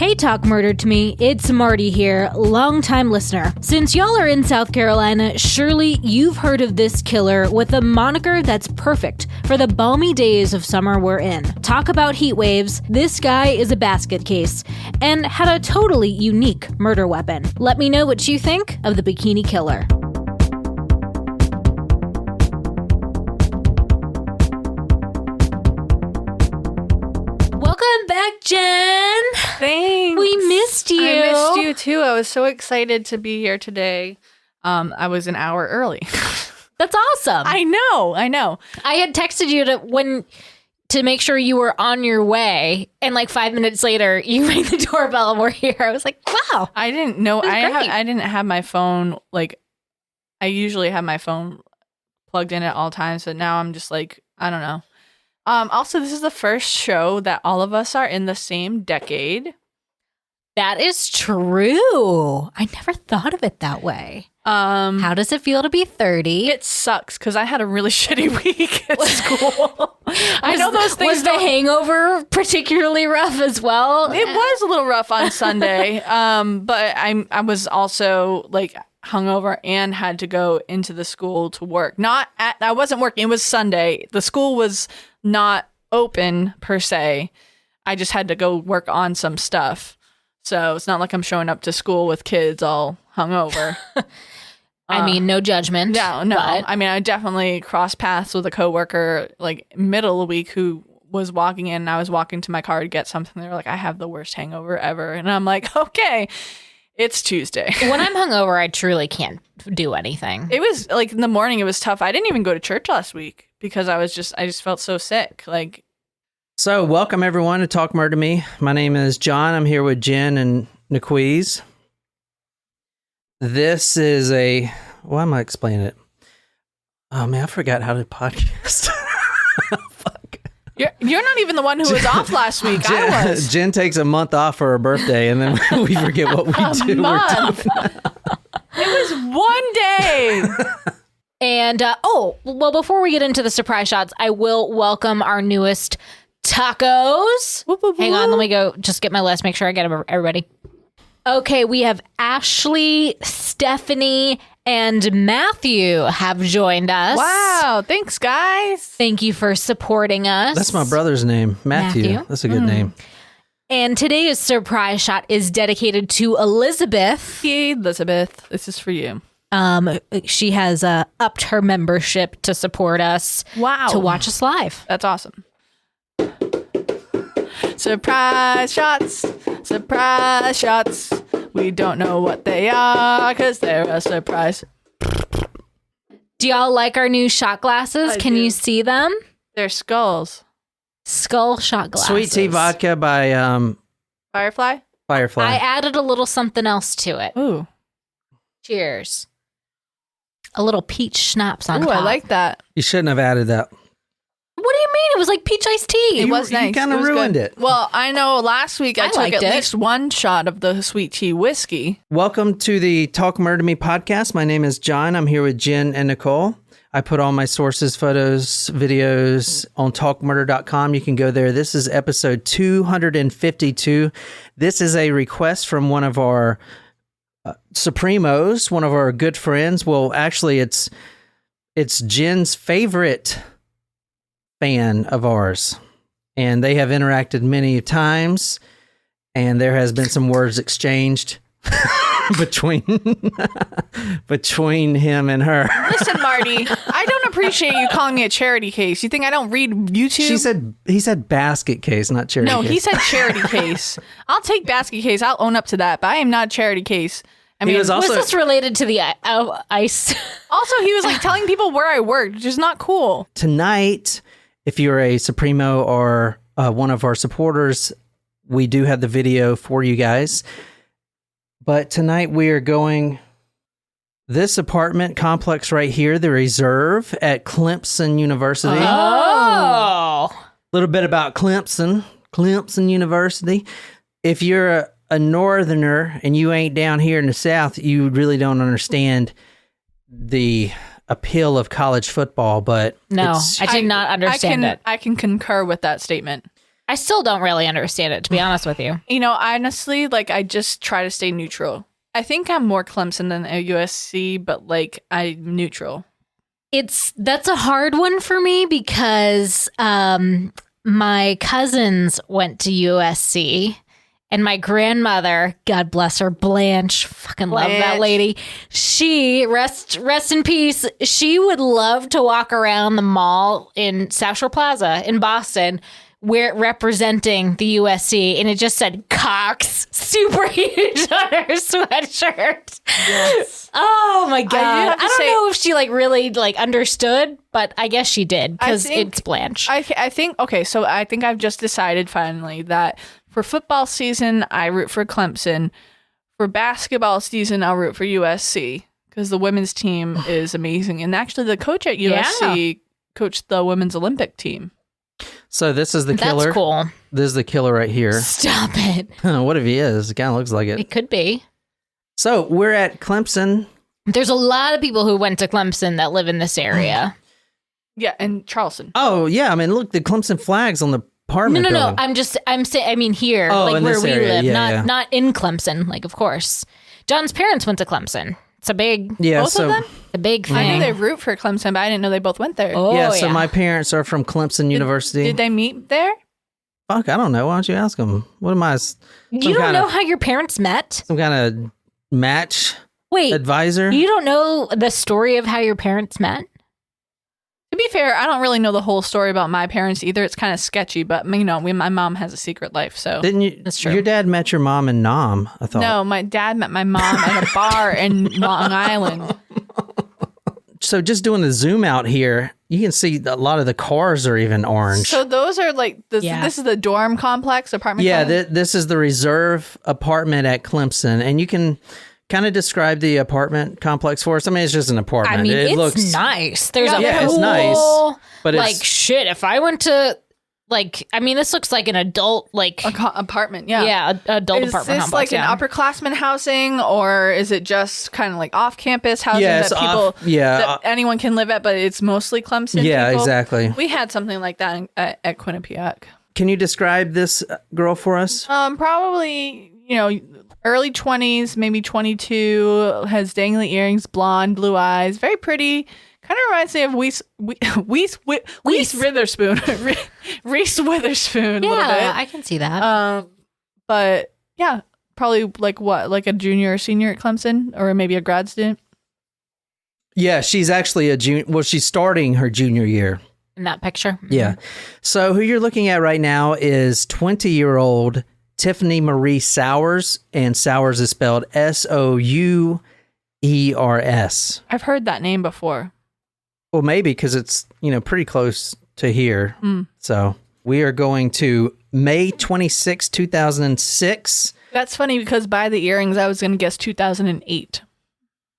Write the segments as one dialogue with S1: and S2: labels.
S1: Hey Talk Murder to Me, it's Marty here, longtime listener. Since y'all are in South Carolina, surely you've heard of this killer with a moniker that's perfect for the balmy days of summer we're in. Talk about heat waves, this guy is a basket case, and had a totally unique murder weapon. Let me know what you think of the Bikini Killer. Welcome back, Jen.
S2: Thanks.
S1: We missed you.
S2: I missed you too. I was so excited to be here today. I was an hour early.
S1: That's awesome.
S2: I know.
S1: I had texted you to make sure you were on your way, and like 5 minutes later, you rang the doorbell and we're here. I was like, wow.
S2: I didn't know.
S1: Great.
S2: I didn't have my phone. Like, I usually have my phone plugged in at all times, but now I'm just like, I don't know. Also, this is the first show that all of us are in the same decade.
S1: That is true. I never thought of it that way. How does it feel to be 30?
S2: It sucks because I had a really shitty week at school. I know those things.
S1: Was the hangover particularly rough as well?
S2: It was a little rough on Sunday, but I was also like hungover and had to go into the school to work. I wasn't working. It was Sunday. The school was not open per se. I just had to go work on some stuff. So it's not like I'm showing up to school with kids all hungover.
S1: I mean, no judgment.
S2: No.
S1: But
S2: I mean, I definitely crossed paths with a coworker like middle of the week who was walking in and I was walking to my car to get something. They were like, I have the worst hangover ever. And I'm like, okay, it's Tuesday.
S1: When I'm hungover, I truly can't do anything.
S2: It was like in the morning, it was tough. I didn't even go to church last week because I just felt so sick. Like,
S3: so welcome everyone to Talk Murder to Me. My name is John. I'm here with Jen and Naquiz. This is why am I explaining it? Oh man, I forgot how to podcast. Fuck.
S2: You're not even the one who was off last week. I was.
S3: Jen takes a month off for her birthday, and then we forget what we do.
S2: Month. It was one day.
S1: And, before we get into the surprise shots, I will welcome our newest tacos.
S2: Whoop, whoop,
S1: Hang on,
S2: whoop.
S1: let me go just get my list, make sure I get everybody. Okay, we have Ashley, Stephanie, and Matthew have joined us.
S2: Wow, thanks, guys.
S1: Thank you for supporting us.
S3: That's my brother's name, Matthew. That's a good name.
S1: And today's surprise shot is dedicated to Elizabeth.
S2: Hey, Elizabeth, this is for you.
S1: She has upped her membership to support us.
S2: Wow.
S1: To watch us live.
S2: That's awesome. Surprise shots. Surprise shots. We don't know what they are because they're a surprise.
S1: Do y'all like our new shot glasses? Can you see them?
S2: They're skulls.
S1: Skull shot glasses.
S3: Sweet tea vodka by
S2: Firefly?
S3: Firefly.
S1: I added a little something else to it.
S2: Ooh.
S1: Cheers. A little peach schnapps on
S2: Ooh,
S1: top.
S2: I like that.
S3: You shouldn't have added that.
S1: What do you mean? It was like peach iced tea.
S2: It was nice.
S3: You kind
S2: It
S3: of
S2: was
S3: ruined
S2: good.
S3: it.
S2: Well, I know last week I took
S1: liked
S2: at
S1: it.
S2: least one shot of the sweet tea whiskey.
S3: Welcome to the Talk Murder to Me podcast. My name is John. I'm here with Jen and Nicole. I put all my sources, photos, videos on talkmurder.com. You can go there. This is episode 252. This is a request from one of our Supremos, one of our good friends. Well, actually, it's Jen's favorite fan of ours, and they have interacted many times, and there has been some words exchanged between him and her.
S2: Listen, Marty, I don't appreciate you calling me a charity case. You think I don't read YouTube?
S3: He said basket case, not charity
S2: No,
S3: case.
S2: he said charity case. I'll take basket case. I'll own up to that, but I am not a charity case. I mean,
S3: was
S1: Was
S3: also
S1: this related to the ice?
S2: also, he was like telling people where I worked, which is not cool.
S3: tonight. If you're a Supremo or one of our supporters, we do have the video for you guys. But tonight we are going this apartment complex right here, the Reserve at Clemson University.
S1: Oh.
S3: A little bit about Clemson University. If you're a northerner and you ain't down here in the South, you really don't understand the appeal of college football. But
S1: No, I did not understand it.
S2: I can concur with that statement.
S1: I still don't really understand it, to be honest with you.
S2: You know, honestly, like I just try to stay neutral. I think I'm more Clemson than a USC, but like I'm neutral.
S1: That's a hard one for me because my cousins went to USC. And my grandmother, God bless her, Blanche, fucking love that lady. She, rest in peace, she would love to walk around the mall in South Shore Plaza in Boston, where representing the USC, and it just said Cox super huge on her sweatshirt. Yes. Oh my God. I don't know if she like really like understood, but I guess she did because it's Blanche.
S2: I think, okay, so I think I've just decided finally that for football season, I root for Clemson. For basketball season, I'll root for USC because the women's team is amazing. And actually, the coach at USC coached the women's Olympic team.
S3: So this is the killer.
S1: That's cool.
S3: This is the killer right here.
S1: Stop it.
S3: What if he is? It kind of looks like it.
S1: It could be.
S3: So we're at Clemson.
S1: There's a lot of people who went to Clemson that live in this area.
S2: Yeah, and Charleston.
S3: Oh, yeah. I mean, look, the Clemson flag's on the apartment building.
S1: I'm saying, I mean here, like where we live, not in Clemson, like, of course. John's parents went to Clemson. It's a big, both of them? A big thing.
S2: I knew they root for Clemson, but I didn't know they both went there.
S3: So my parents are from Clemson University.
S2: Did they meet there?
S3: Fuck, I don't know. Why don't you ask them? What am I?
S1: You don't know how your parents met?
S3: Some kind of match advisor?
S1: You don't know the story of how your parents met?
S2: To be fair, I don't really know the whole story about my parents either. It's kind of sketchy, but you know, my mom has a secret life, so
S3: didn't you?
S1: That's true.
S3: Your dad met your mom in Nam, I thought.
S2: No, my dad met my mom at a bar in Long Island.
S3: So just doing the zoom out here, you can see a lot of the cars are even orange.
S2: So those are like this is the dorm complex apartment.
S3: Yeah, this is the reserve apartment at Clemson, and you can kind of describe the apartment complex for us. I mean, it's just an apartment.
S1: I mean,
S3: it
S1: looks nice. There's a pool.
S3: It's nice, but
S1: like shit. If I went to this looks like an adult
S2: apartment. Yeah,
S1: adult
S2: is
S1: apartment.
S2: Is this like an upperclassman housing, or is it just kind of like off-campus housing that anyone can live at, but it's mostly Clemson?
S3: Yeah,
S2: people?
S3: Exactly.
S2: We had something like that at Quinnipiac.
S3: Can you describe this girl for us?
S2: Probably, early 20s, maybe 22, has dangly earrings, blonde, blue eyes, very pretty. Kind of reminds me of Reese Witherspoon. Reese Witherspoon.
S1: Yeah,
S2: a little bit.
S1: I can see that.
S2: But yeah, probably like a junior or senior at Clemson, or maybe a grad student.
S3: Yeah, she's actually a junior. Well, she's starting her junior year.
S1: In that picture. Mm-hmm.
S3: Yeah. So who you're looking at right now is 20-year-old Tiffany Marie Souers, and Souers is spelled Souers.
S2: I've heard that name before.
S3: Well, maybe because it's, pretty close to here. So we are going to May 26, 2006.
S2: That's funny because by the earrings, I was going to guess 2008.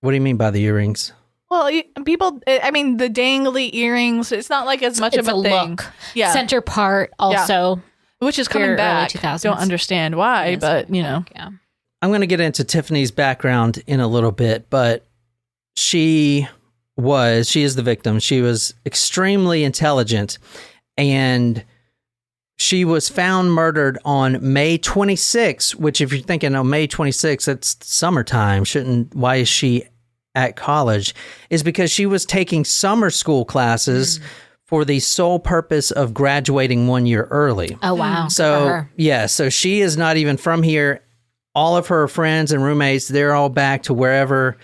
S3: What do you mean by the earrings?
S2: Well, the dangly earrings, it's not like as much of a thing.
S1: Look. Yeah. Center part also.
S2: Yeah. Which is coming back. Don't understand why, but,
S1: Yeah.
S3: I'm going to get into Tiffany's background in a little bit, but she is the victim. She was extremely intelligent, and she was found murdered on May 26, which if you're thinking, May 26, it's summertime. Why is she at college? Is because she was taking summer school classes for the sole purpose of graduating 1 year early.
S1: Oh, wow.
S3: So, so she is not even from here. All of her friends and roommates, they're all back to wherever,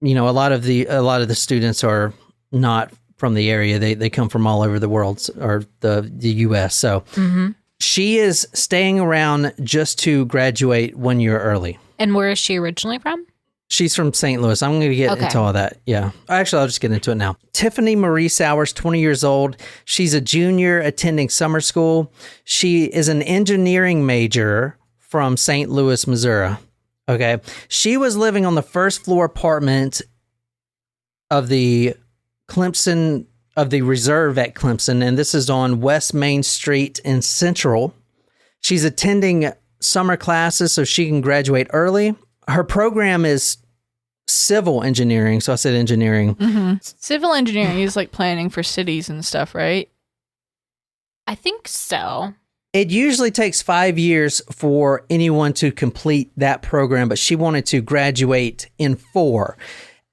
S3: a lot of the students are not from the area. They come from all over the world or the US. So she is staying around just to graduate 1 year early.
S1: And where is she originally from?
S3: She's from St. Louis. I'm going to get into all that. Yeah. Actually, I'll just get into it now. Tiffany Marie Souers, 20 years old. She's a junior attending summer school. She is an engineering major from St. Louis, Missouri. Okay. She was living on the first floor apartment of the reserve at Clemson, and this is on West Main Street in Central. She's attending summer classes so she can graduate early. Her program is civil engineering, so I said engineering.
S2: Civil engineering is like planning for cities and stuff, right?
S1: I think so.
S3: It usually takes 5 years for anyone to complete that program, but she wanted to graduate in 4.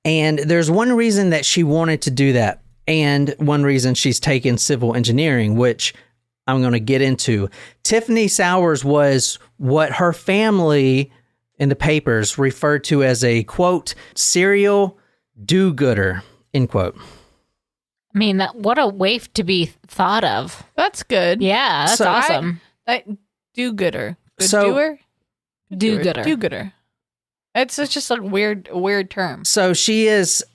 S3: And there's one reason that she wanted to do that. And one reason she's taken civil engineering, which I'm going to get into. Tiffany Souers was what her family in the papers referred to as a, quote, serial do-gooder, end quote.
S1: I mean, what a waif to be thought of.
S2: That's good.
S1: Yeah, that's awesome.
S2: Do-gooder. Good
S3: So-
S2: doer?
S1: Do-gooder.
S2: Do-gooder. It's just a weird term.
S3: So she is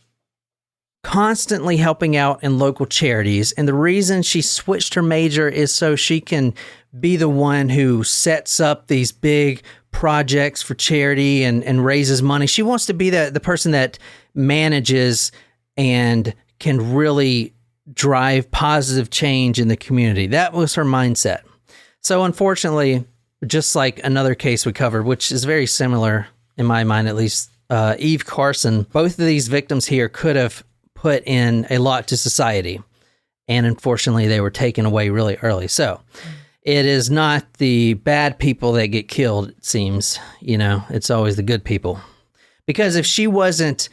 S3: constantly helping out in local charities. And the reason she switched her major is so she can be the one who sets up these big projects for charity and raises money. She wants to be the person that manages and can really drive positive change in the community. That was her mindset. So unfortunately, just like another case we covered, which is very similar in my mind, at least, Eve Carson, both of these victims here could have put in a lot to society. And unfortunately, they were taken away really early. So it is not the bad people that get killed, it seems. It's always the good people. Because if she wasn't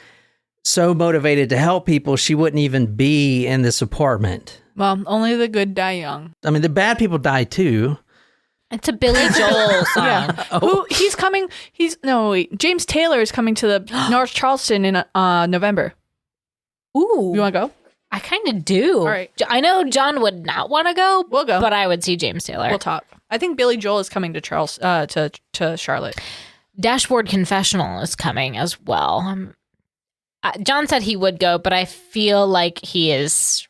S3: so motivated to help people, she wouldn't even be in this apartment.
S2: Well, only the good die young.
S3: I mean, the bad people die too.
S1: It's a Billy Joel song.
S2: Yeah. Who he's coming? James Taylor is coming to the North Charleston in November.
S1: Ooh.
S2: You want to go?
S1: I kind of do.
S2: All right.
S1: I know John would not want to go.
S2: We'll go.
S1: But I would see James Taylor.
S2: We'll talk. I think Billy Joel is coming to to Charlotte.
S1: Dashboard Confessional is coming as well. John said he would go, but I feel like he is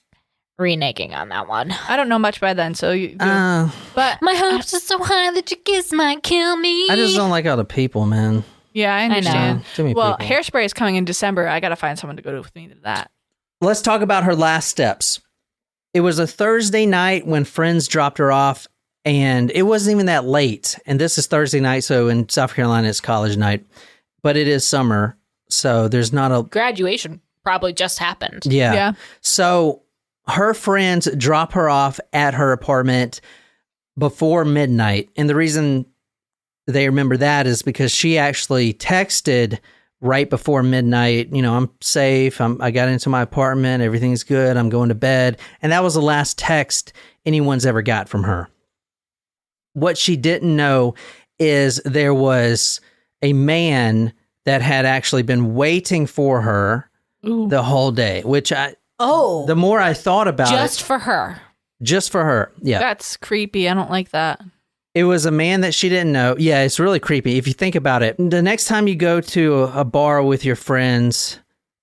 S1: reneging on that one.
S2: I don't know much by then, so but
S1: my hopes are so high that your kiss might kill me.
S3: I just don't like all the people, man.
S2: yeah, I understand.
S3: Too many
S2: Well,
S3: people.
S2: Hairspray is coming in December. I got to find someone to go with me to that.
S3: Let's talk about her last steps. It was a Thursday night when friends dropped her off, and it wasn't even that late. And this is Thursday night, so in South Carolina, it's college night. But it is summer, so there's not a...
S1: Graduation probably just happened.
S3: Yeah. So her friends drop her off at her apartment before midnight. And the reason they remember that is because she actually texted right before midnight, I'm safe. I got into my apartment. Everything's good. I'm going to bed. And that was the last text anyone's ever got from her. What she didn't know is there was a man that had actually been waiting for her the whole day, which the more I thought about
S1: Just for her.
S3: Just for her. Yeah.
S2: That's creepy. I don't like that.
S3: It was a man that she didn't know. Yeah, it's really creepy if you think about it. The next time you go to a bar with your friends,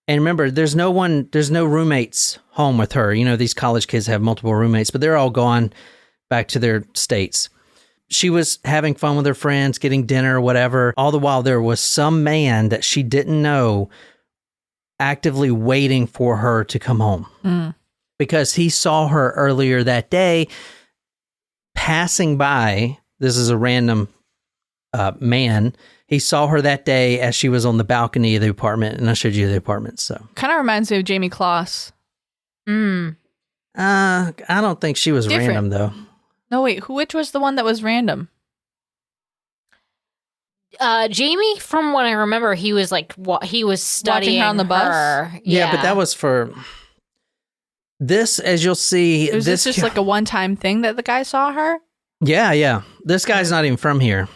S3: and remember, there's no roommates home with her. These college kids have multiple roommates, but they're all gone back to their states. She was having fun with her friends, getting dinner, whatever. All the while, there was some man that she didn't know actively waiting for her to come home because he saw her earlier that day passing by. This is a random man. He saw her that day as she was on the balcony of the apartment, and I showed you the apartment. So
S2: Kind of reminds me of Jamie Kloss.
S3: I don't think she was
S2: Different.
S3: random though.
S2: No, wait. Which was the one that was random?
S1: Jamie, from what I remember, he was he was studying
S2: her on the bus?
S1: her.
S3: Yeah, but that was for this, as you'll see.
S2: Was this just like a one-time thing that the guy saw her?
S3: Yeah. This guy's not even from here.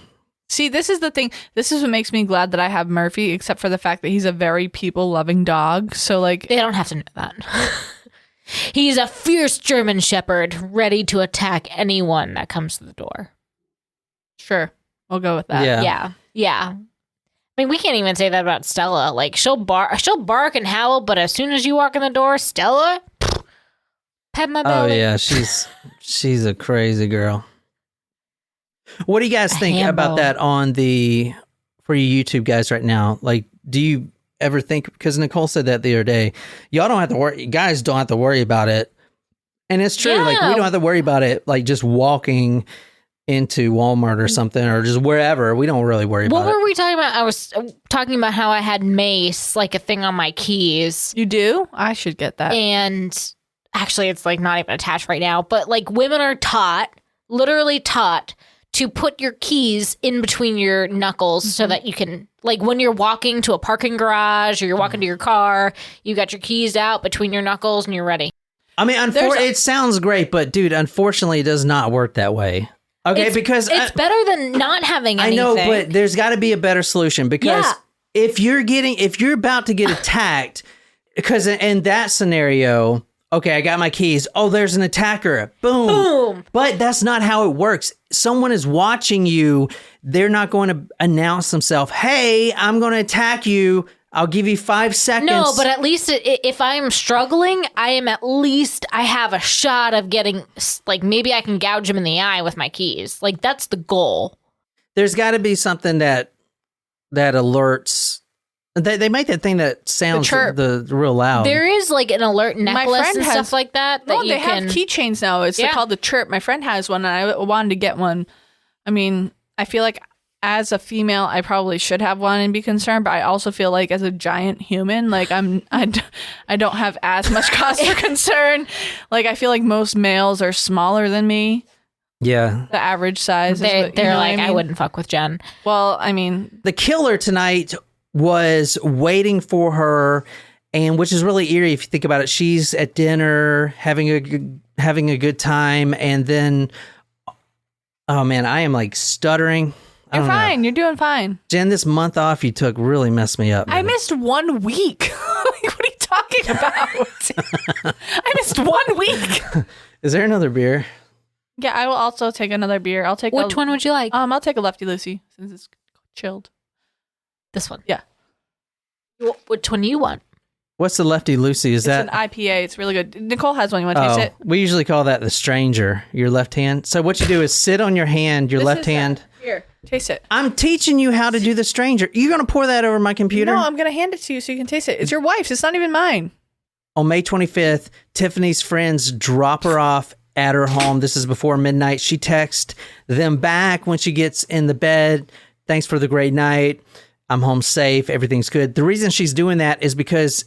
S2: See, this is the thing. This is what makes me glad that I have Murphy, except for the fact that he's a very people-loving dog. So, like...
S1: They don't have to know that. He's a fierce German shepherd, ready to attack anyone that comes to the door.
S2: Sure. We'll go with that.
S1: Yeah. I mean, we can't even say that about Stella. Like, she'll bark and howl, but as soon as you walk in the door, Stella, pet my belly.
S3: Oh, yeah. She's a crazy girl. What do you guys think about that for you YouTube guys right now? Like, do you ever think, because Nicole said that the other day, y'all don't have to worry, guys don't have to worry about it. And it's true. Like, we don't have to worry about it, like just walking into Walmart or something, or just wherever. We don't really worry about it.
S1: What were we talking about? I was talking about how I had Mace, like a thing on my keys.
S2: You do? I should get that.
S1: And actually, it's like not even attached right now, but like women are taught literally taught to put your keys in between your knuckles so that you can, like, when you're walking to a parking garage or you're walking to your car, you got your keys out between your knuckles and you're ready.
S3: I mean, it sounds great, but dude, unfortunately, it does not work that way. Okay, because
S1: it's better than not having anything.
S3: I know, but there's got to be a better solution because if you're about to get attacked, because in that scenario, okay, I got my keys. Oh, there's an attacker. Boom.
S1: Boom.
S3: But that's not how it works. Someone is watching you. They're not going to announce themselves, hey, I'm going to attack you. I'll give you 5 seconds.
S1: No, but at least if I'm struggling, I have a shot of getting, like, maybe I can gouge him in the eye with my keys. Like, that's the goal.
S3: There's got to be something that alerts. They make that thing that sounds the real loud.
S1: There is, like, an alert necklace and stuff like that.
S2: No, they have keychains now. It's called the chirp. My friend has one, and I wanted to get one. I mean, I feel like as a female, I probably should have one and be concerned, but I also feel like as a giant human, like I don't have as much cause for concern. Like, I feel like most males are smaller than me.
S3: Yeah.
S2: The average size.
S1: They're like, I wouldn't fuck with Jen.
S2: Well, I mean,
S3: the killer tonight was waiting for her, and which is really eerie if you think about it. She's at dinner having a good time, and then, oh man, I am like stuttering.
S2: You're fine. You're doing fine.
S3: Jen, this month off you took really messed me up. Man.
S2: I missed 1 week. Like, what are you talking about? I missed 1 week.
S3: Is there another beer?
S2: Yeah, I will also take another beer. I'll take
S1: Which one would you like?
S2: I'll take a Lefty Lucy since it's chilled.
S1: This one.
S2: Yeah.
S1: Which one do you want?
S3: What's the Lefty Lucy? It's an
S2: IPA. It's really good. Nicole has one. You want to taste it?
S3: We usually call that the Stranger, your left hand. So what you do is sit on your hand, your left hand.
S2: Here, taste it.
S3: I'm teaching you how to do the Stranger. You're going to pour that over my computer?
S2: No, I'm going to hand it to you so you can taste it. It's your wife's. It's not even mine.
S3: On May 25th, Tiffany's friends drop her off at her home. This is before midnight. She texts them back when she gets in the bed. Thanks for the great night. I'm home safe. Everything's good. The reason she's doing that is because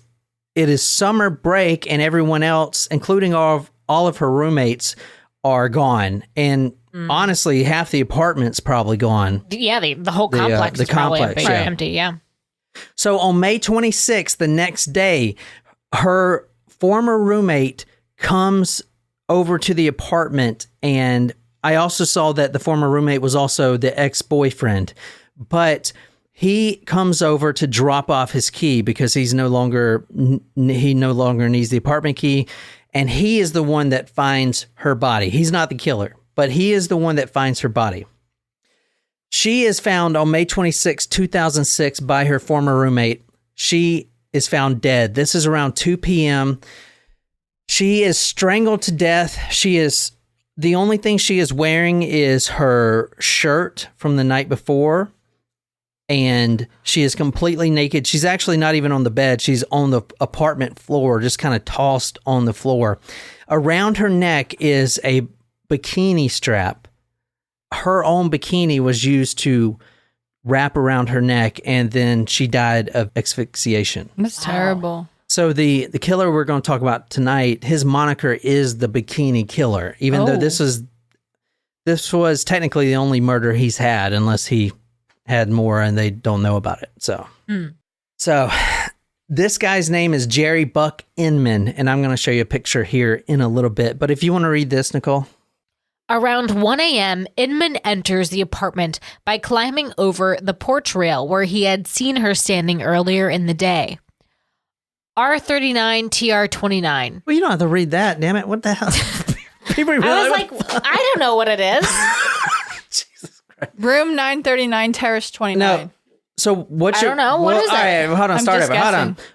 S3: it is summer break and everyone else, including all of her roommates, are gone. And honestly, half the apartment's probably gone.
S1: Yeah, the whole complex is probably empty. Yeah.
S3: So on May 26th, the next day, her former roommate comes over to the apartment, and I also saw that the former roommate was also the ex-boyfriend, but he comes over to drop off his key because he no longer needs the apartment key, and he is the one that finds her body. He's not the killer, but he is the one that finds her body. She is found on May 26, 2006 by her former roommate. She is found dead. This is around 2 p.m. She is strangled to death. The only thing she is wearing is her shirt from the night before, and she is completely naked. She's actually not even on the bed. She's on the apartment floor, just kind of tossed on the floor. Around her neck is a bikini strap. Her own bikini was used to wrap around her neck, and then she died of asphyxiation.
S2: That's terrible.
S3: So the killer we're going to talk about tonight, his moniker is the Bikini Killer, even though this was technically the only murder he's had, unless he had more and they don't know about it. So this guy's name is Jerry Buck Inman, and I'm going to show you a picture here in a little bit. But if you want to read this, Nicole.
S1: Around 1 a.m., Inman enters the apartment by climbing over the porch rail where he had seen her standing earlier in the day. R39 TR29.
S3: Well, you don't have to read that, damn it. What the hell? People really
S1: I was like, I don't know what it is.
S3: Jesus Christ.
S2: Room 939, Terrace 29.
S3: No. So what's
S1: I don't know. What is it?
S3: All right, hold on.
S2: I'm
S3: Start
S2: just
S3: over. Hold on.
S2: guessing.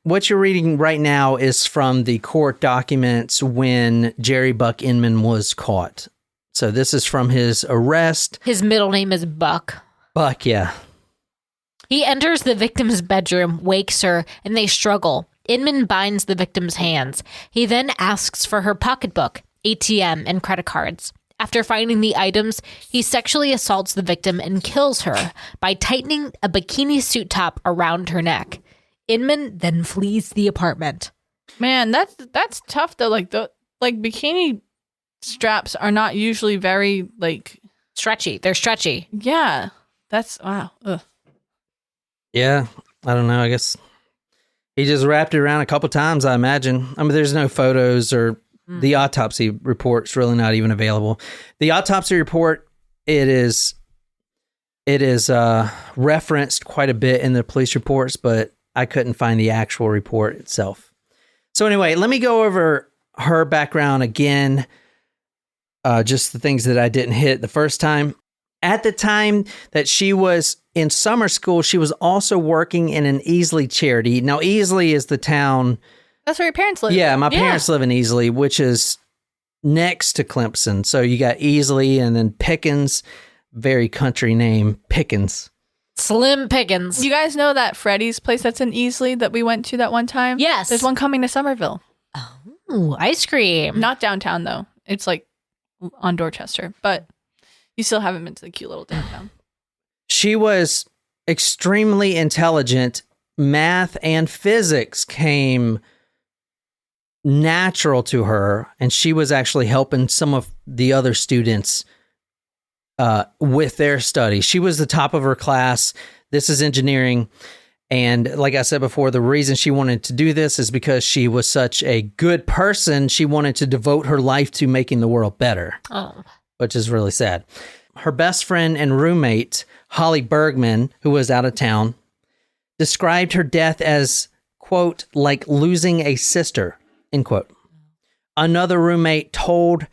S3: What you're reading right now is from the court documents when Jerry Buck Inman was caught. So this is from his arrest.
S1: His middle name is Buck.
S3: Buck, yeah.
S1: He enters the victim's bedroom, wakes her, and they struggle. Inman binds the victim's hands. He then asks for her pocketbook, ATM, and credit cards. After finding the items, he sexually assaults the victim and kills her by tightening a bikini suit top around her neck. Inman then flees the apartment.
S2: Man, that's tough though. Like bikini straps are not usually very like
S1: Stretchy. They're stretchy.
S2: yeah. That's wow. Ugh.
S3: Yeah, I don't know. I guess he just wrapped it around a couple times, I imagine. I mean, there's no photos or the autopsy report's really not even available. The autopsy report, it is referenced quite a bit in the police reports, but I couldn't find the actual report itself. So anyway, let me go over her background again. Just the things that I didn't hit the first time. At the time that she was in summer school, she was also working in an Easley charity. Now, Easley is the town.
S2: That's where your parents live.
S3: Yeah, my parents live in Easley, which is next to Clemson. So you got Easley and then Pickens, very country name, Pickens.
S1: Slim Pickens.
S2: You guys know that Freddy's place that's in Easley that we went to that one time?
S1: Yes.
S2: There's one coming to Somerville.
S1: Ooh, ice cream.
S2: Not downtown, though. It's like on Dorchester, but you still haven't been to the cute little downtown.
S3: She was extremely intelligent. Math and physics came natural to her, and she was actually helping some of the other students with their studies. She was the top of her class. This is engineering. And like I said before, the reason she wanted to do this is because she was such a good person. She wanted to devote her life to making the world better, which is really sad. Her best friend and roommate, Holly Bergman, who was out of town, described her death as, quote, like losing a sister, end quote. Another roommate told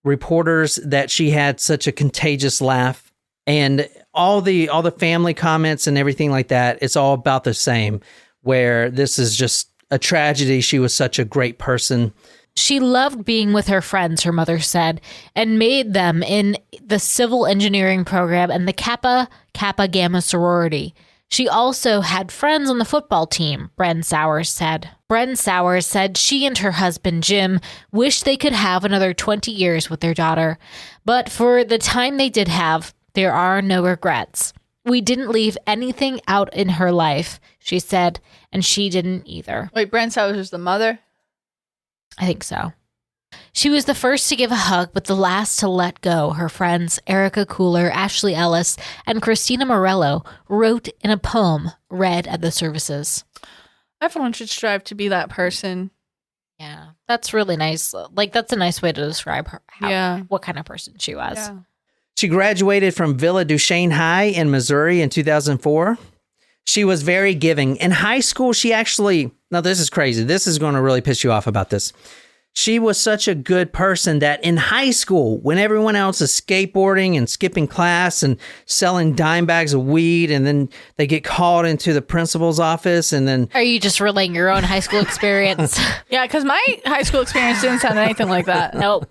S3: reporters that she had such a contagious laugh. And all the family comments and everything like that, it's all about the same, where this is just a tragedy. She was such a great person.
S1: She loved being with her friends, her mother said, and made them in the civil engineering program and the Kappa Gamma sorority. She also had friends on the football team, Bren Souers said. Bren Souers said she and her husband, Jim, wished they could have another 20 years with their daughter. But for the time they did have, there are no regrets. We didn't leave anything out in her life, she said, and she didn't either.
S2: Wait, Brent Souers was the mother?
S1: I think so. She was the first to give a hug, but the last to let go, her friends Erica Cooler, Ashley Ellis, and Christina Morello wrote in a poem read at the services.
S2: Everyone should strive to be that person.
S1: Yeah, that's really nice. Like, that's a nice way to describe her. What kind of person she was.
S2: Yeah.
S3: She graduated from Villa Duchesne High in Missouri in 2004. She was very giving. In high school, she actually, now this is crazy. This is going to really piss you off about this. She was such a good person that in high school, when everyone else is skateboarding and skipping class and selling dime bags of weed, and then they get called into the principal's office, and then...
S1: Are you just relaying your own high school experience?
S2: Yeah, because my high school experience didn't sound anything like that.
S1: Nope.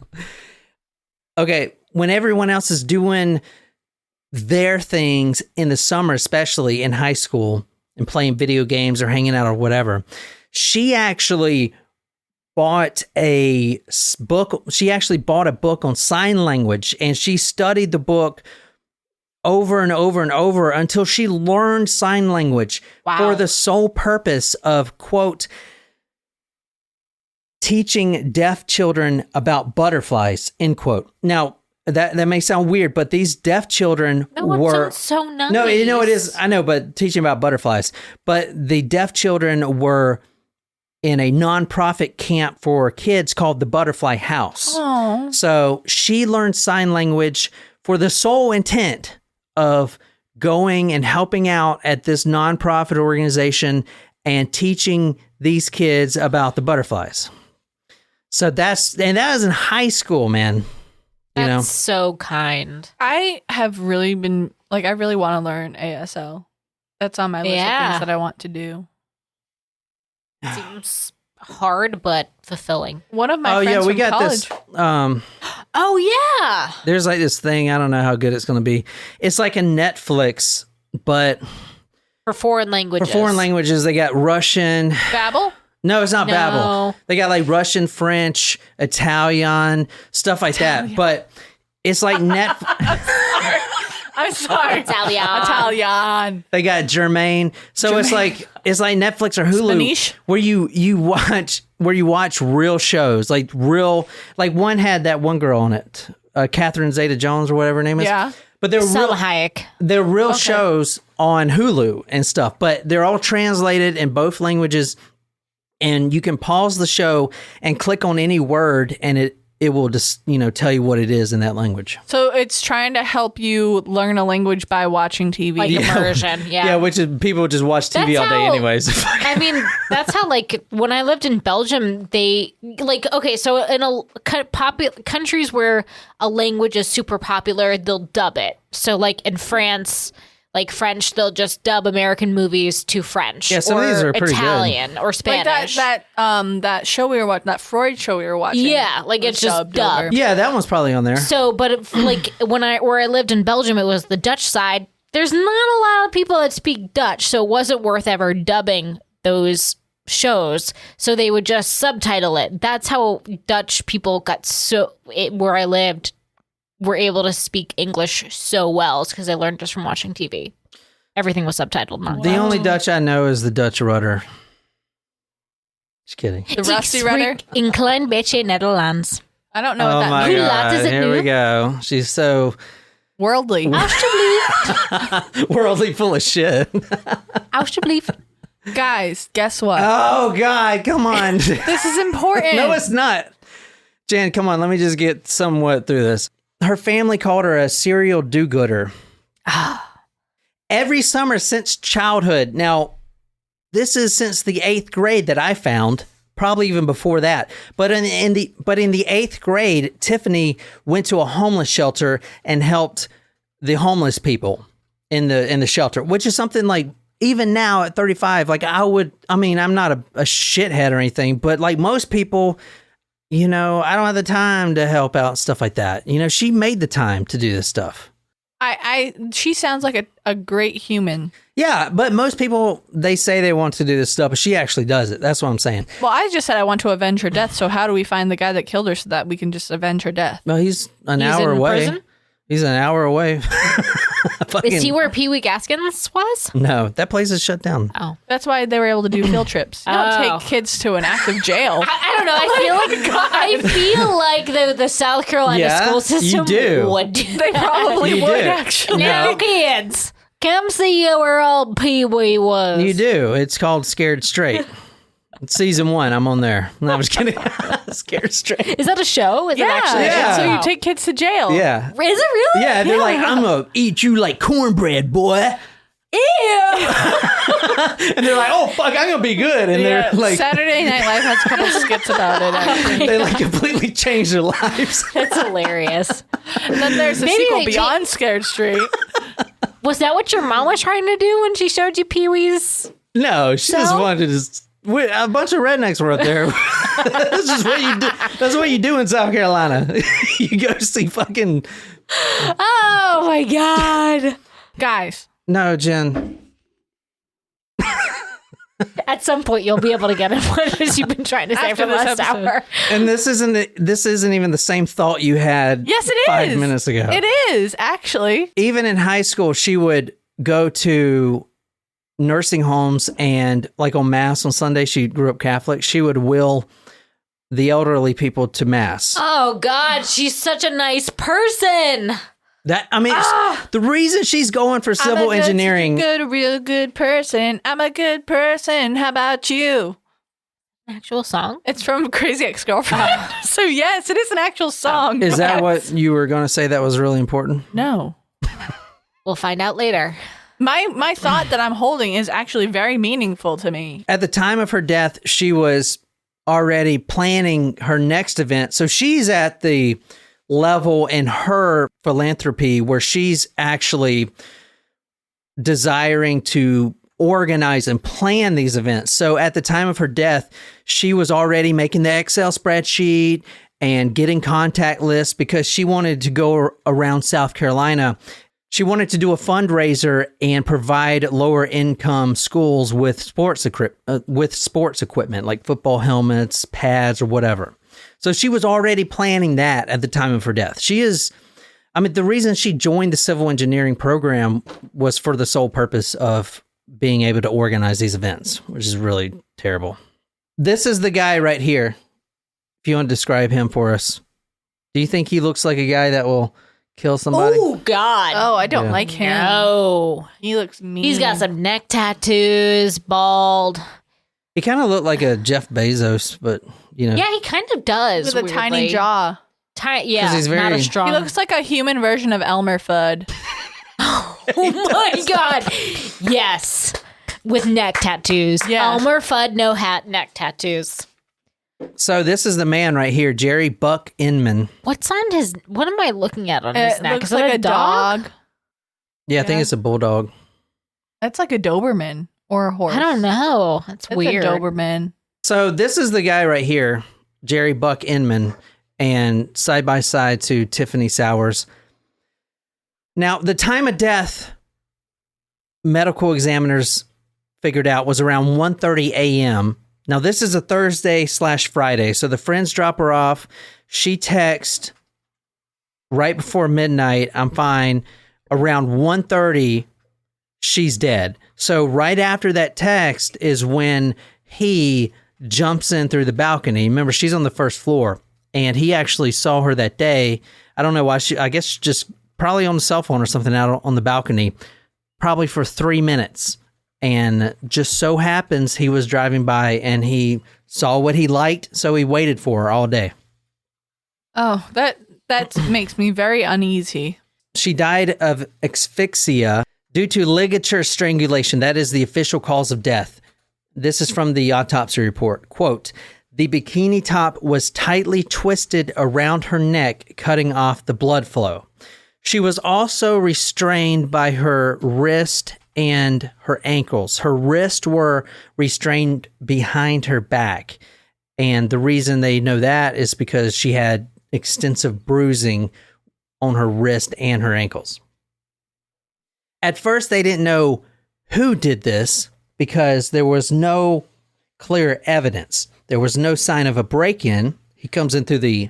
S3: Okay, when everyone else is doing their things in the summer, especially in high school, and playing video games or hanging out or whatever, she actually bought a book. She actually bought a book on sign language, and she studied the book over and over and over until she learned sign language for the sole purpose of, quote, teaching deaf children about butterflies, end quote. Now, that may sound weird, but these deaf children were
S1: so nice.
S3: No, you know it is. I know, but teaching about butterflies. But the deaf children were in a nonprofit camp for kids called the Butterfly House.
S2: Aww.
S3: So she learned sign language for the sole intent of going and helping out at this nonprofit organization and teaching these kids about the butterflies. So that was in high school, man.
S1: That's so kind.
S2: I have really been, like, I really want to learn ASL. That's on my list of things that I want to do.
S1: Seems hard, but fulfilling.
S2: One of my friends from college.
S3: This.
S1: Oh, yeah.
S3: There's like this thing. I don't know how good it's going to be. It's like a Netflix, but
S1: for foreign languages.
S3: They got Russian.
S2: Babbel?
S3: No, it's not Babbel. They got like Russian, French, Italian, stuff like that. But it's like Netflix.
S2: I'm sorry.
S1: Italian.
S3: They got German. So it's like Netflix or Hulu,
S2: Spanish?
S3: where you watch where you watch real shows, like one had that one girl on it, Catherine Zeta-Jones or whatever her name is.
S2: Yeah.
S3: But they're
S1: Salma
S3: real,
S1: Hayek.
S3: they're real shows on Hulu and stuff, but they're all translated in both languages, and you can pause the show and click on any word, and it will just, tell you what it is in that language.
S2: So it's trying to help you learn a language by watching TV.
S1: Like immersion, yeah.
S3: Yeah, which is people just watch TV all day anyways.
S1: I mean, that's how, like, when I lived in Belgium, they, like, okay, so in countries where a language is super popular, they'll dub it. So, like, in France, like French, they'll just dub American movies to French.
S3: Yeah, some
S1: or
S3: of these are pretty
S1: Italian or Spanish.
S2: Like that show we were watching, that Freud show we were watching.
S1: Yeah, like it's just dubbed.
S3: Yeah, that one's probably on there.
S1: So, but like where I lived in Belgium, it was the Dutch side. There's not a lot of people that speak Dutch, so it wasn't worth ever dubbing those shows. So they would just subtitle it. That's how Dutch people got where I lived were able to speak English so well, because I learned just from watching TV. Everything was subtitled.
S3: The only Dutch I know is the Dutch rudder. Just kidding.
S2: The rusty rudder?
S1: Een klein beetje Nederlands.
S2: I don't know what that
S3: my
S2: means.
S3: God. Here we go. She's so
S2: Worldly.
S3: worldly full of shit.
S1: Alsjeblieft.
S2: Guys, guess what?
S3: Oh, God, come on.
S2: This is important.
S3: No, it's not. Jan, come on. Let me just get somewhat through this. Her family called her a serial do-gooder. Every summer since childhood. Now, this is since the 8th grade that I found, probably even before that. But in the 8th grade, Tiffany went to a homeless shelter and helped the homeless people in the shelter, which is something like, even now at 35, like I'm not a shithead or anything, but like most people, I don't have the time to help out, stuff like that. She made the time to do this stuff.
S2: She sounds like a great human.
S3: Yeah, but most people, they say they want to do this stuff, but she actually does it. That's what I'm saying.
S2: Well, I just said I want to avenge her death, so how do we find the guy that killed her so that we can just avenge her death?
S3: Well, he's an hour away.
S1: Prison?
S3: He's an hour away.
S1: Is he where Pee Wee Gaskins was?
S3: No, that place is shut down.
S1: Oh.
S2: That's why they were able to do field trips. You don't take kids to an active jail.
S1: I don't know. I feel like the South Carolina school system
S3: you do.
S1: would do
S2: They
S1: that.
S2: probably
S3: You
S2: would,
S3: do.
S2: actually.
S1: Now, kids, come see where old Pee Wee was.
S3: You do. It's called Scared Straight. It's season 1. I'm on there. No, I'm just kidding. Scared Straight.
S1: Is that a show? Is it actually a show?
S3: Yeah.
S2: So you take kids to jail.
S3: Yeah.
S1: Is it really?
S3: Yeah, they're like, I'm going to eat you like cornbread, boy.
S1: Ew.
S3: And they're like, oh, fuck, I'm going to be good. And
S2: Yeah,
S3: they're like,
S2: Saturday Night Live has a couple skits about it. Actually.
S3: they like completely change their lives.
S1: That's hilarious.
S2: And then there's a
S1: Maybe
S2: sequel
S1: they
S2: Beyond Scared Straight.
S1: Was that what your mom was trying to do when she showed you Pee Wee's?
S3: No, she just wanted to a bunch of rednecks were up there. This is what you do. That's what you do in South Carolina. You go see fucking.
S1: Oh my God.
S2: Guys.
S3: No, Jen.
S1: At some point, you'll be able to get it. What it is you've been trying to say
S2: After
S1: for the
S2: this
S1: last
S2: episode.
S1: hour.
S3: And this isn't even the same thought you had.
S2: Yes, it is.
S3: 5 minutes ago.
S2: It is, actually.
S3: Even in high school, she would go to nursing homes and like on Mass on Sunday, she grew up Catholic. She would will the elderly people to Mass.
S1: Oh God, she's such a nice person.
S3: The reason she's going for civil engineering.
S2: I'm a real good person. I'm a good person. How about you?
S1: Actual song?
S2: It's from Crazy Ex-Girlfriend. So yes, it is an actual song.
S3: Is that what you were going to say that was really important?
S2: No.
S1: We'll find out later.
S2: My thought that I'm holding is actually very meaningful to me.
S3: At the time of her death, she was already planning her next event. So she's at the level in her philanthropy where she's actually desiring to organize and plan these events. So at the time of her death, she was already making the Excel spreadsheet and getting contact lists because she wanted to go around South Carolina. She wanted to do a fundraiser and provide lower income schools with sports equipment like football helmets, pads, or whatever. So she was already planning that at the time of her death. The reason she joined the civil engineering program was for the sole purpose of being able to organize these events, which is really terrible. This is the guy right here. If you want to describe him for us. Do you think he looks like a guy that will kill somebody?
S1: Oh, God.
S2: Oh, I don't like him.
S1: No.
S2: He looks mean.
S1: He's got some neck tattoos, bald.
S3: He kind of looked like a Jeff Bezos, but,
S1: Yeah, he kind of does.
S2: with a tiny
S1: weirdly.
S2: jaw.
S1: Yeah,
S3: he's
S1: not
S3: very-
S1: a strong.
S2: He looks like a human version of Elmer Fudd.
S1: Oh my God. Yes. With neck tattoos.
S2: Yeah.
S1: Elmer Fudd, no hat, neck tattoos.
S3: So this is the man right here, Jerry Buck Inman.
S1: What's on his... What am I looking at on his
S2: It
S1: neck?
S2: looks
S1: Is that
S2: like
S1: a dog?
S3: Yeah, I think
S2: Yeah.
S3: it's a bulldog.
S2: That's like a Doberman or a horse.
S1: I don't know. That's
S2: It's
S1: weird.
S2: a Doberman.
S3: So this is the guy right here, Jerry Buck Inman, and side by side to Tiffany Souers. Now, the time of death, medical examiners figured out was around 1:30 a.m. Now, this is a Thursday/Friday, so the friends drop her off. She texts right before midnight, I'm fine. Around 1:30, she's dead. So right after that text is when he jumps in through the balcony. Remember, she's on the first floor, and he actually saw her that day. I don't know why I guess just probably on the cell phone or something out on the balcony, probably for 3 minutes. And just so happens he was driving by and he saw what he liked, so he waited for her all day.
S2: Oh, that makes me very uneasy.
S3: She died of asphyxia due to ligature strangulation. That is the official cause of death. This is from the autopsy report. Quote, the bikini top was tightly twisted around her neck, cutting off the blood flow. She was also restrained by her wrist and her ankles. Her wrists were restrained behind her back. And the reason they know that is because she had extensive bruising on her wrist and her ankles. At first, they didn't know who did this because there was no clear evidence. There was no sign of a break-in. He comes in through the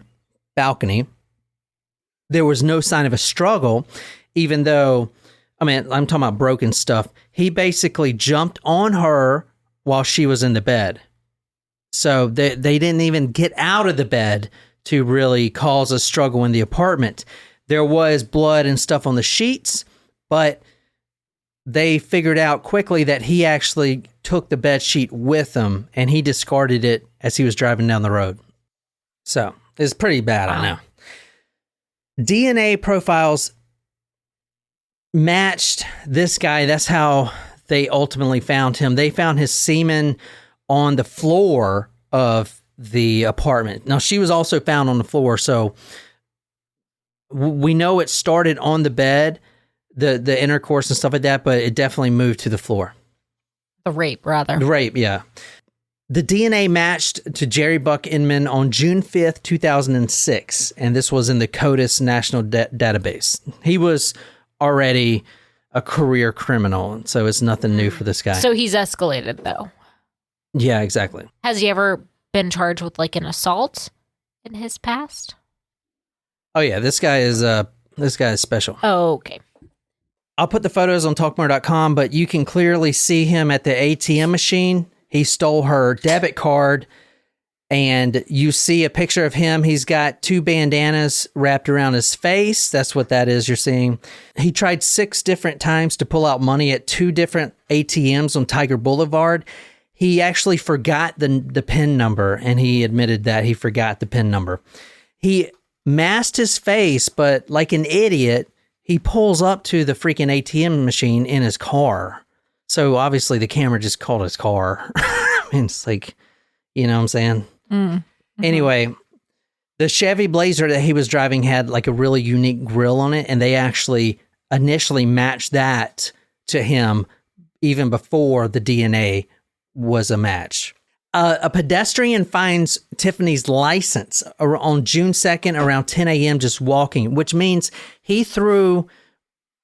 S3: balcony. There was no sign of a struggle, even though, I mean, I'm talking about broken stuff. He basically jumped on her while she was in the bed. So they didn't even get out of the bed to really cause a struggle in the apartment. There was blood and stuff on the sheets, but they figured out quickly that he actually took the bed sheet with him and he discarded it as he was driving down the road. So it's pretty bad, I know. DNA profiles matched this guy. That's how they ultimately found him. They found his semen on the floor of the apartment. Now, she was also found on the floor, so we know it started on the bed, the intercourse and stuff like that, but it definitely moved to the floor.
S1: The rape, rather.
S3: The rape, yeah. The DNA matched to Jerry Buck Inman on June 5th, 2006, and this was in the CODIS National Database. He was already a career criminal, so it's nothing new for this guy.
S1: So he's escalated, though.
S3: Yeah, exactly.
S1: Has he ever been charged with, like, an assault in his past?
S3: Oh yeah, this guy is special.
S1: Oh, okay.
S3: I'll put the photos on talkmore.com, but you can clearly see him at the ATM machine. He stole her debit card, and you see a picture of him. He's got 2 bandanas wrapped around his face. That's what that is you're seeing. He tried 6 different times to pull out money at 2 different ATMs on Tiger Boulevard. He actually forgot the PIN number, and he admitted that he forgot the PIN number. He masked his face, but like an idiot, he pulls up to the freaking ATM machine in his car. So obviously the camera just caught his car. I mean, it's like, you know what I'm saying? Mm-hmm. Anyway, the Chevy Blazer that he was driving had like a really unique grill on it, and they actually initially matched that to him even before the DNA was a match. A pedestrian finds Tiffany's license on June 2nd around 10 a.m. just walking, which means he threw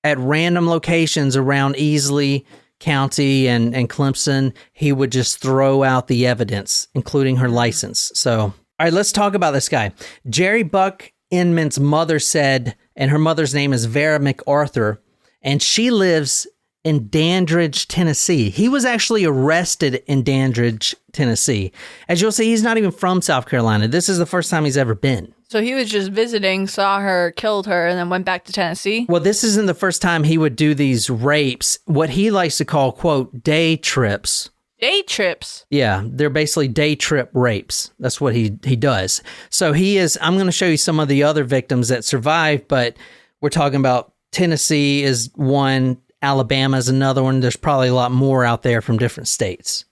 S3: at random locations around Easley County and Clemson. He would just throw out the evidence, including her license. So, all right, let's talk about this guy. Jerry Buck Inman's mother said, and her mother's name is Vera MacArthur, and she lives in Dandridge, Tennessee. He was actually arrested in Dandridge, Tennessee. As you'll see, he's not even from South Carolina. This is the first time he's ever been.
S2: So he was just visiting, saw her, killed her, and then went back to Tennessee?
S3: Well, this isn't the first time he would do these rapes, what he likes to call, quote, day trips.
S2: Day trips?
S3: Yeah, they're basically day trip rapes. That's what he does. So I'm going to show you some of the other victims that survived, but we're talking about Tennessee is one, Alabama is another one. There's probably a lot more out there from different states.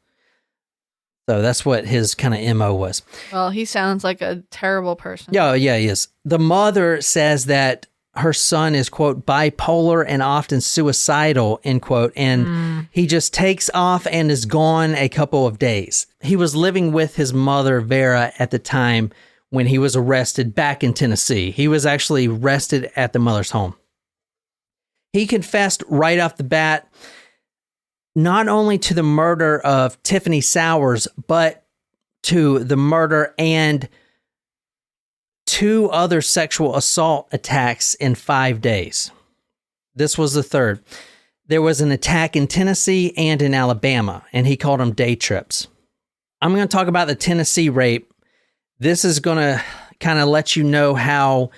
S3: So that's what his kind of MO was.
S2: Well, he sounds like a terrible person.
S3: Yeah, he is. The mother says that her son is, quote, bipolar and often suicidal, end quote, and he just takes off and is gone a couple of days. He was living with his mother, Vera, at the time when he was arrested back in Tennessee. He was actually arrested at the mother's home. He confessed right off the bat, not only to the murder of Tiffany Souers, but to the murder and 2 other sexual assault attacks in 5 days. This was the third. There was an attack in Tennessee and in Alabama, and he called them day trips. I'm going to talk about the Tennessee rape. This is going to kind of let you know how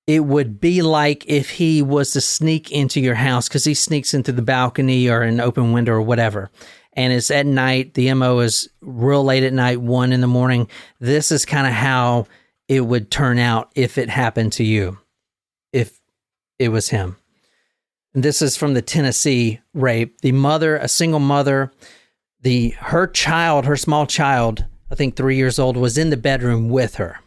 S3: it would be like if he was to sneak into your house, because he sneaks into the balcony or an open window or whatever. And it's at night. The MO is real late at night, 1 a.m. This is kind of how it would turn out if it happened to you, if it was him. And this is from the Tennessee rape. The mother, a single mother, her small child, I think 3 years old, was in the bedroom with her.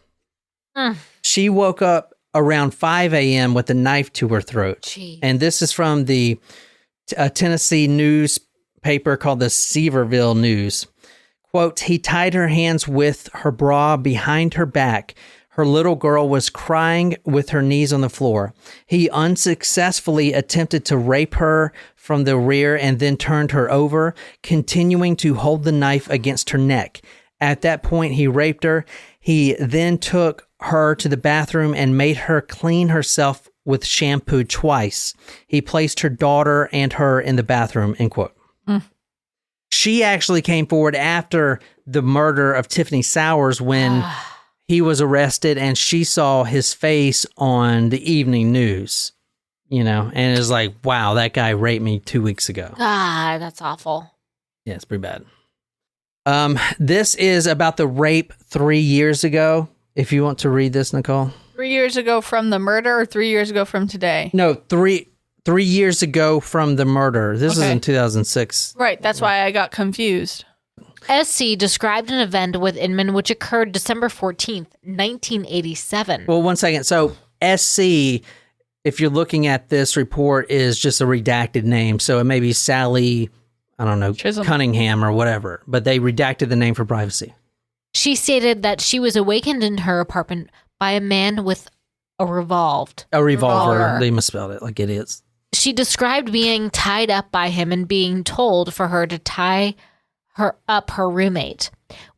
S3: She woke up around 5 a.m. with a knife to her throat.
S1: Jeez.
S3: And this is from the Tennessee newspaper called the Sevierville News. Quote, he tied her hands with her bra behind her back. Her little girl was crying with her knees on the floor. He unsuccessfully attempted to rape her from the rear and then turned her over, continuing to hold the knife against her neck. At that point, he raped her. He then took her to the bathroom and made her clean herself with shampoo twice. He placed her daughter and her in the bathroom, end quote. She actually came forward after the murder of Tiffany Souers when he was arrested, and she saw his face on the evening news, and is like, wow, that guy raped me 2 weeks ago.
S1: God, that's awful.
S3: Yeah, it's pretty bad. This is about the rape 3 years ago. If you want to read this, Nicole.
S2: 3 years ago from the murder or 3 years ago from today?
S3: No, 3 years ago from the murder. This is in 2006.
S2: Right, that's why I got confused.
S1: SC described an event with Inman which occurred December 14th, 1987.
S3: Well, 1 second. So SC, if you're looking at this report, is just a redacted name. So it may be Sally, I don't know,
S2: Chisholm.
S3: Cunningham or whatever. But they redacted the name for privacy.
S1: She stated that she was awakened in her apartment by a man with a revolver.
S3: They misspelled it like idiots.
S1: She described being tied up by him and being told for her to tie her roommate.